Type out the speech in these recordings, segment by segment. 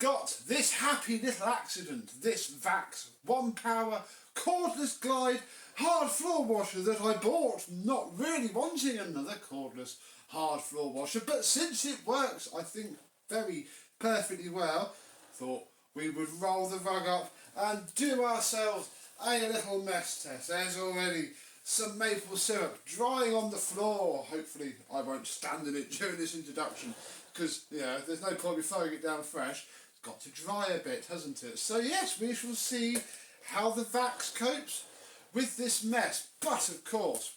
got this happy little accident, this Vax ONEPWR Cordless Glide hard floor washer that I bought, not really wanting another cordless hard floor washer, but since it works, I think, very perfectly well, thought we would roll the rug up and do ourselves a little mess test. There's already some maple syrup drying on the floor. Hopefully I won't stand in it during this introduction, because there's no point in throwing it down fresh. It's got to dry a bit, hasn't it? So yes, we shall see how the Vax copes with this mess. But of course,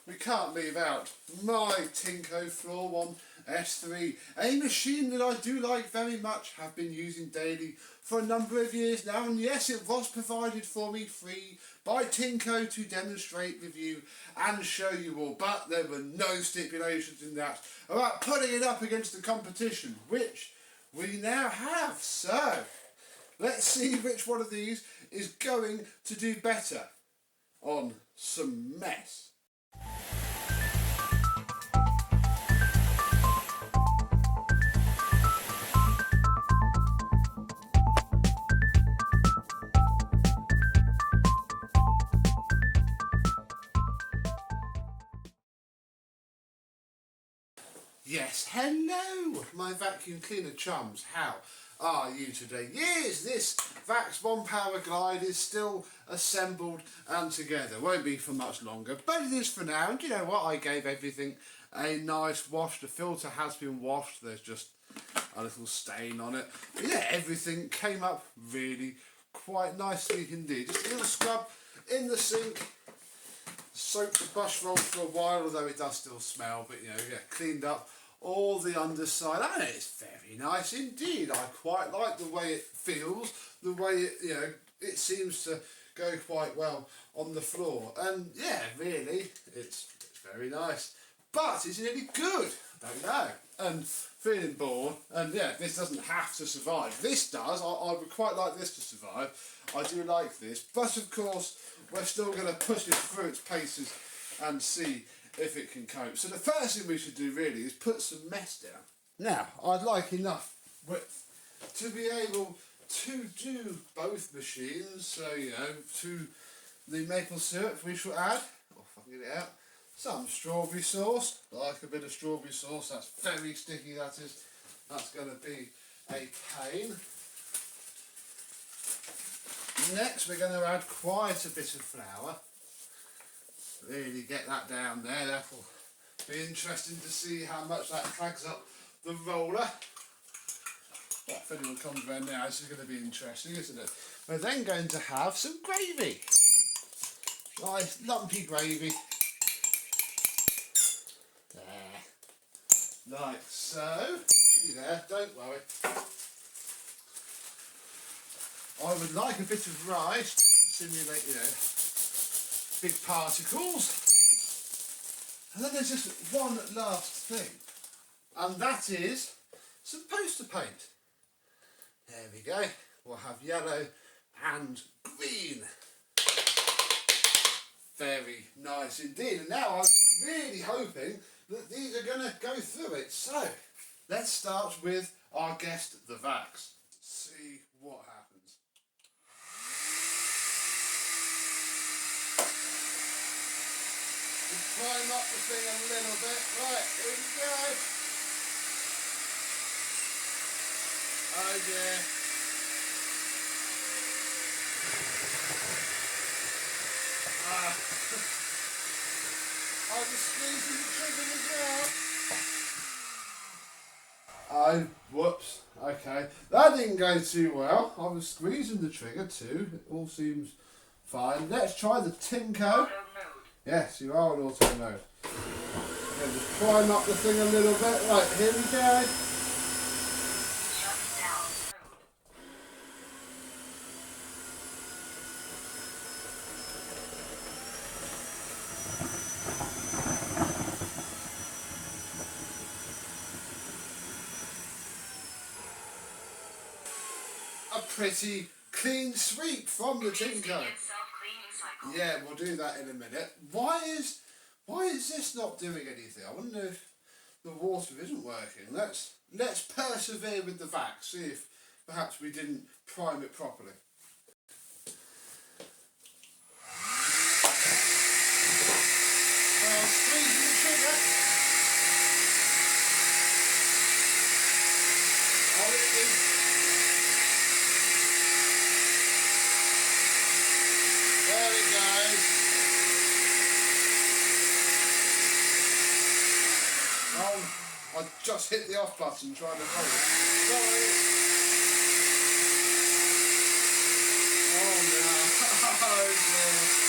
we can't leave out my Tineco Floor One S3, a machine that I do like very much, have been using daily for a number of years now, and yes, it was provided for me free by Tineco to demonstrate, review and show you all, but there were no stipulations in that about putting it up against the competition, which we now have. So let's see which one of these is going to do better on some mess. Yes, hello, my vacuum cleaner chums. How are you today? Yes, this Vax ONEPWR Glide is still assembled and together. Won't be for much longer, but it is for now. And you know what? I gave everything a nice wash. The filter has been washed. There's just a little stain on it. But yeah, everything came up really quite nicely indeed. Just a little scrub in the sink. Soaked the brush roll for a while, although it does still smell, but cleaned up all the underside, and it's very nice indeed. I quite like the way it feels, the way it seems to go quite well on the floor, and yeah, really, it's very nice. But is it any good? I don't know. And feeling bored, and yeah, this doesn't have to survive. This does. I would quite like this to survive. I do like this, but of course we're still going to push it through its paces and see if it can cope. So the first thing we should do really is put some mess down. Now, I'd like enough width to be able to do both machines. So, to the maple syrup we shall add, if I can get it out, some strawberry sauce. Like a bit of strawberry sauce, that's very sticky, that is. That's going to be a pain. Next we're going to add quite a bit of flour. Really get that down there. That'll be interesting to see how much that clogs up the roller. Well, if anyone comes around now, this is going to be interesting, isn't it? We're then going to have some gravy. Nice lumpy gravy. There. Like so. There, don't worry. I would like a bit of rice to simulate, big particles. And then there's just one last thing, and that is some poster paint. There we go. We'll have yellow and green. Very nice indeed. And now I'm really hoping that these are going to go through it. So let's start with our guest, the Vax. See what happens. Climb up the thing a little bit. Right, here we go. Oh dear. I was squeezing the trigger as well. Oh, whoops. Okay. That didn't go too well. I was squeezing the trigger too. It all seems fine. Let's try the Tineco. Yes, you are on auto mode. Okay, just climb up the thing a little bit. Right, here we go. Shut down. A pretty clean sweep from the Tineco. Yeah, we'll do that in a minute. Why is this not doing anything? I wonder if the water isn't working. Let's persevere with the Vax, see if perhaps we didn't prime it properly. Squeezing the trigger. Oh, it is. There it goes. Oh, I just hit the off button trying to hold it. Sorry. Oh no. Oh dear.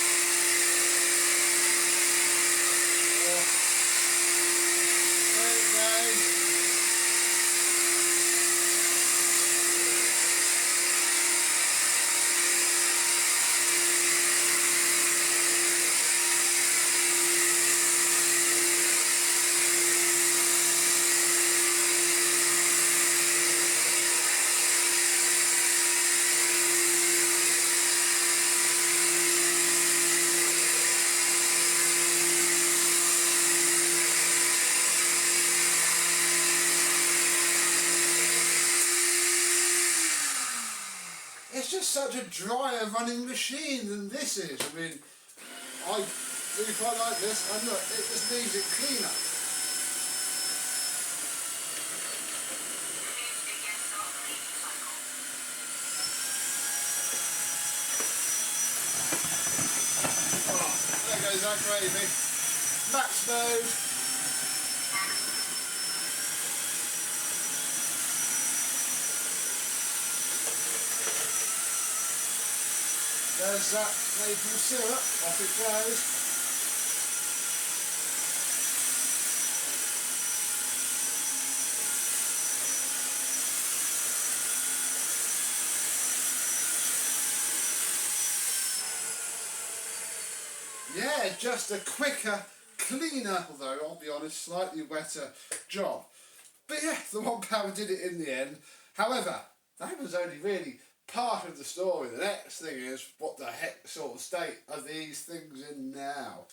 It's just such a drier running machine than this is. I mean, I really quite like this, and look, it just leaves it cleaner. Oh, there goes that gravy. Max mode. There's that maple syrup, off it goes. Yeah, just a quicker, cleaner, although I'll be honest, slightly wetter job. But yeah, the ONEPWR did it in the end. However, that was only really part of the story. The next thing is, what the heck sort of state are these things in now?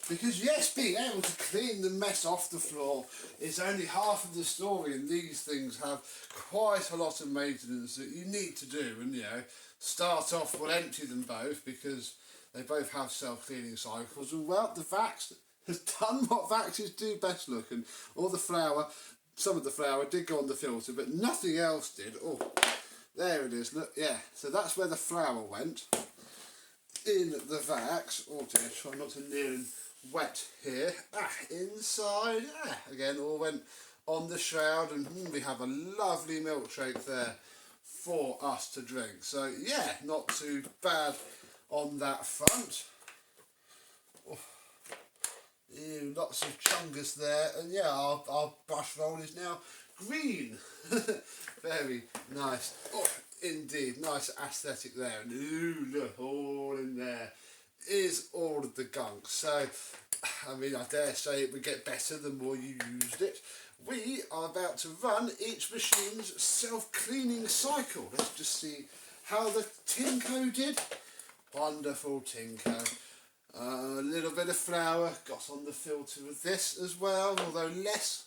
Because yes, being able to clean the mess off the floor is only half of the story, and these things have quite a lot of maintenance that you need to do. And you know, start off, we'll empty them both because they both have self-cleaning cycles, and well, the Vax has done what Vaxes do best, look, and all the flour, some of the flour did go on the filter, but nothing else did. Oh, there it is, look, yeah, so that's where the flour went, in the Vax. Oh dear, try not to near and wet here. Inside, again, all went on the shroud, and we have a lovely milkshake there for us to drink. So yeah, not too bad on that front. Oh, ew, lots of chungus there, and yeah, our brush roll is now green. Very nice. Oh, indeed, nice aesthetic there. And ooh, look, all in there is all of the gunk. So, I mean, I dare say it would get better the more you used it. We are about to run each machine's self-cleaning cycle. Let's just see how the Tineco did. Wonderful Tineco. A little bit of flour got on the filter of this as well, although less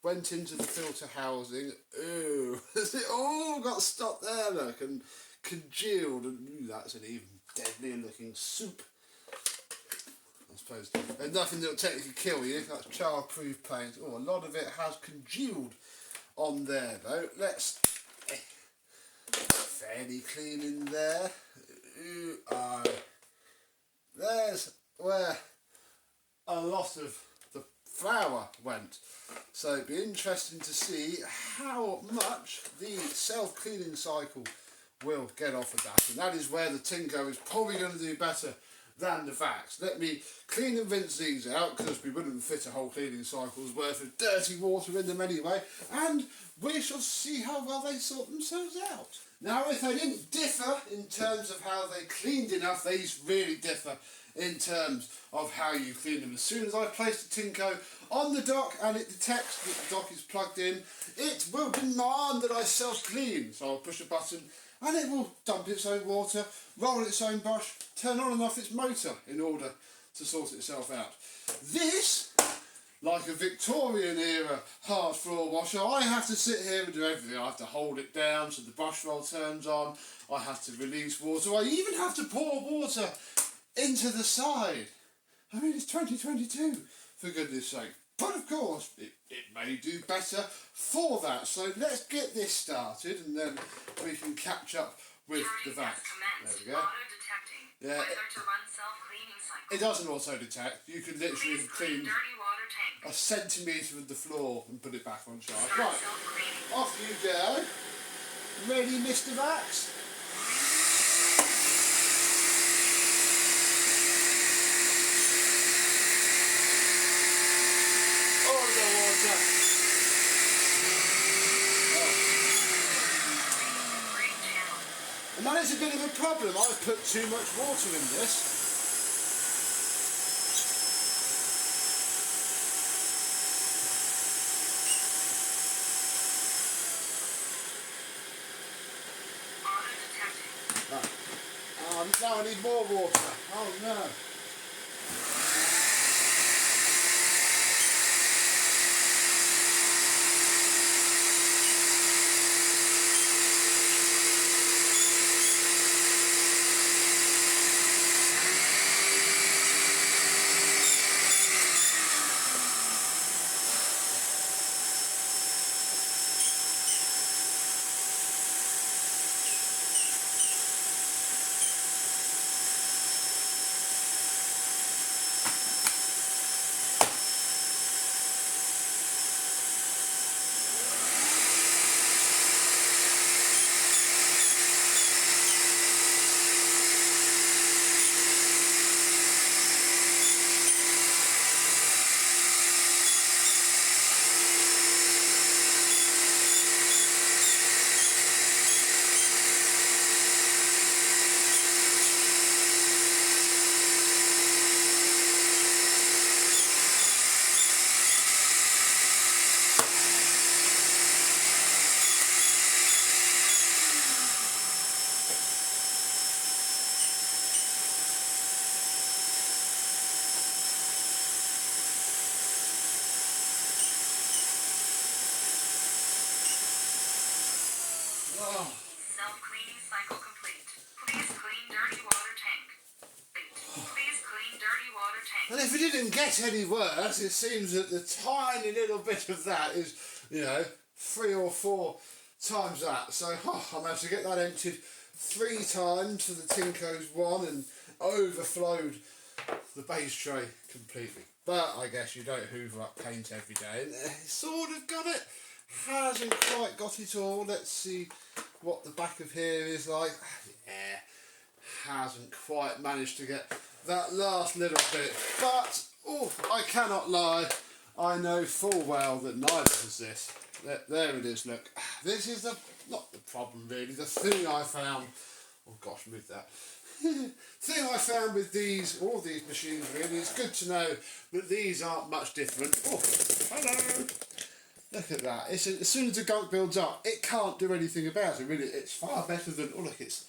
went into the filter housing. Ooh, it all got stopped there, look, and congealed, and ooh, that's an even deadlier looking soup. I suppose there's nothing that will technically kill you, that's child-proof paint. Oh, a lot of it has congealed on there though. Let's fairly clean in there. Ooh, there's where a lot of the flour went. So it'd be interesting to see how much the self-cleaning cycle will get off of that. And that is where the Tineco is probably going to do better than the Vax. Let me clean and rinse these out, because we wouldn't fit a whole cleaning cycle's worth of dirty water in them anyway. And we shall see how well they sort themselves out. Now, if they didn't differ in terms of how they cleaned enough, these really differ in terms of how you clean them. As soon as I place the Tineco on the dock and it detects that the dock is plugged in, it will demand that I self-clean. So I'll push a button and it will dump its own water, roll its own brush, turn on and off its motor in order to sort itself out. This like a Victorian era hard floor washer. I have to sit here and do everything. I have to hold it down so the brush roll turns on. I have to release water. I even have to pour water into the side. I mean, it's 2022, for goodness sake. But of course, it may do better for that. So let's get this started and then we can catch up with the Vax. There we go. Yeah, it doesn't auto-detect. You can literally clean a centimetre of the floor and put it back on charge. Right, off you go. Ready, Mr. Vax? Oh, the water. And that is a bit of a problem. I've put too much water in this. Now I need more water. Oh no. Self-cleaning cycle complete. Please clean dirty water tank. Please clean dirty water tank. And if it didn't get any worse, it seems that the tiny little bit of that is, 3 or 4 times that. So I managed to get that emptied 3 times to the Tineco's one and overflowed the base tray completely. But I guess you don't hoover up paint every day. And sort of got it. Hasn't quite got it all. Let's see what the back of here is like. Yeah, hasn't quite managed to get that last little bit. But, I cannot lie. I know full well that neither is this. There it is, look. This is not the problem really. The thing I found, oh gosh, move that. Thing I found with all these machines really, it's good to know that these aren't much different. Oh, hello. Look at that. As soon as the gunk builds up, it can't do anything about it, really. It's far better than, look, it's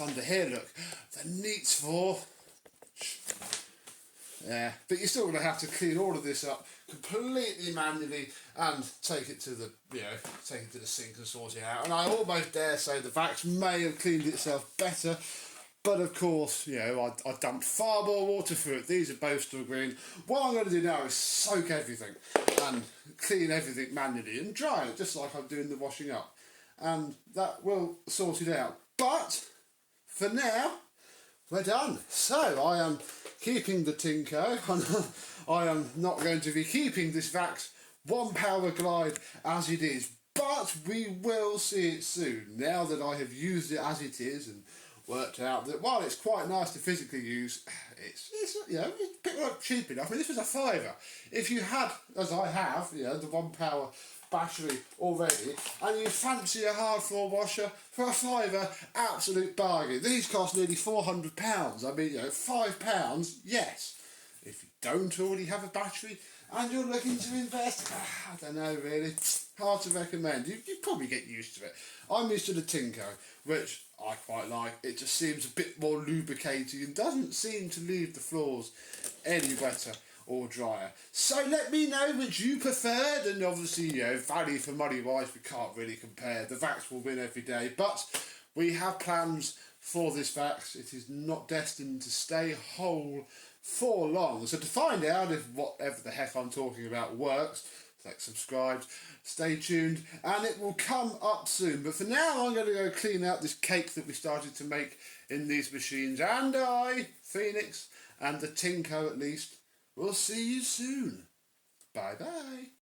under here, look. The neats for. Yeah, but you're still going to have to clean all of this up completely manually and take it to the, take it to the sink and sort it out. And I almost dare say the Vax may have cleaned itself better. But of course, I dumped far more water through it. These are both still green. What I'm going to do now is soak everything and clean everything manually and dry it, just like I'm doing the washing up. And that will sort it out. But for now, we're done. So I am keeping the Tineco. I am not going to be keeping this Vax ONEPWR Glide as it is. But we will see it soon. Now that I have used it as it is and worked out that while it's quite nice to physically use, it's picked up cheap enough. I mean, this was a £5. If you had, as I have, the ONEPWR battery already, and you fancy a hard floor washer for a £5, absolute bargain. These cost nearly £400. I mean, £5, yes. If you don't already have a battery and you're looking to invest, I don't know really, hard to recommend. You probably get used to it. I'm used to the Tineco, which I quite like. It just seems a bit more lubricating and doesn't seem to leave the floors any wetter or dryer. So let me know which you preferred, and obviously, you know, value for money wise, we can't really compare. The Vax will win every day, but we have plans for this Vax. It is not destined to stay whole for long. So to find out if whatever the heck I'm talking about works, like, subscribe, stay tuned, and it will come up soon. But for now, I'm going to go clean out this cake that we started to make in these machines. And I, Phoenix, and the Tineco at least, will see you soon. Bye bye.